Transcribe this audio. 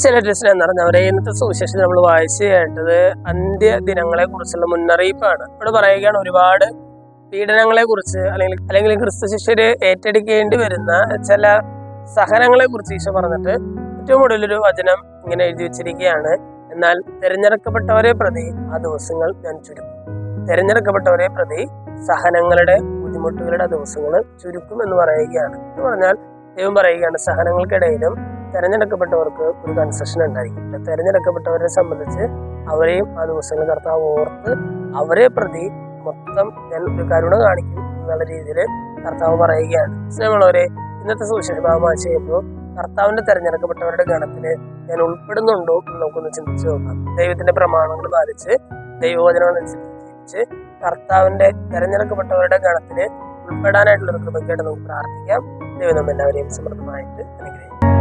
സെലിബ്രിറ്റീസിനെ നിറഞ്ഞവരെ ഇന്നത്തെ സുവിശേഷം നമ്മൾ വായിച്ചു കേട്ടത് അന്ത്യ ദിനങ്ങളെ കുറിച്ചുള്ള മുന്നറിയിപ്പാണ്. ഇവിടെ പറയുകയാണ് ഒരുപാട് പീഡനങ്ങളെ കുറിച്ച് അല്ലെങ്കിൽ ക്രിസ്തു ശിഷ്യര് ഏറ്റെടുക്കേണ്ടി വരുന്ന ചില സഹനങ്ങളെ കുറിച്ച് ഈശോ പറഞ്ഞിട്ട് ഏറ്റവും കൂടുതലൊരു വചനം ഇങ്ങനെ എഴുതി വെച്ചിരിക്കുകയാണ്. എന്നാൽ തിരഞ്ഞെടുക്കപ്പെട്ടവരെ പ്രതി ആ ദിവസങ്ങൾ ഞാൻ ചുരുക്കും. തിരഞ്ഞെടുക്കപ്പെട്ടവരെ പ്രതി സഹനങ്ങളുടെ ബുദ്ധിമുട്ടുകളുടെ ദിവസങ്ങൾ ചുരുക്കും എന്ന് പറയുകയാണ്. എന്ന് പറഞ്ഞാൽ ദൈവം പറയുകയാണ് സഹനങ്ങൾക്കിടയിലും തെരഞ്ഞെടുക്കപ്പെട്ടവർക്ക് ഒരു കൺസെഷൻ ഉണ്ടായിരിക്കും. തെരഞ്ഞെടുക്കപ്പെട്ടവരെ സംബന്ധിച്ച് അവരെയും ആ ദിവസങ്ങൾ കർത്താവ് ഓർത്ത് അവരെ പ്രതി മൊത്തം ഞാൻ ഒരു കരുണ കാണിക്കും എന്നുള്ള രീതിയിൽ കർത്താവ് പറയുകയാണ്. സ്നേഹമുള്ളവരെ, ഇന്നത്തെ സുവിശേഷഭാഗമായി ചെയ്യുമ്പോൾ കർത്താവിന്റെ തെരഞ്ഞെടുക്കപ്പെട്ടവരുടെ ഗണത്തിൽ ഞാൻ ഉൾപ്പെടുന്നുണ്ടോ എന്ന് നമുക്കൊന്ന് ചിന്തിച്ചു നോക്കാം. ദൈവത്തിന്റെ പ്രമാണങ്ങൾ പാലിച്ച് ദൈവവചനങ്ങൾ അനുസരിച്ച് കർത്താവിന്റെ തെരഞ്ഞെടുക്കപ്പെട്ടവരുടെ ഗണത്തിൽ ഉൾപ്പെടാനായിട്ടുള്ള ഒരു കൃപയ്ക്കായിട്ട് നമുക്ക് പ്രാർത്ഥിക്കാം. ദൈവം നമ്മെല്ലാവരെയും സമൃദ്ധമായിട്ട് അനുഗ്രഹിക്കും.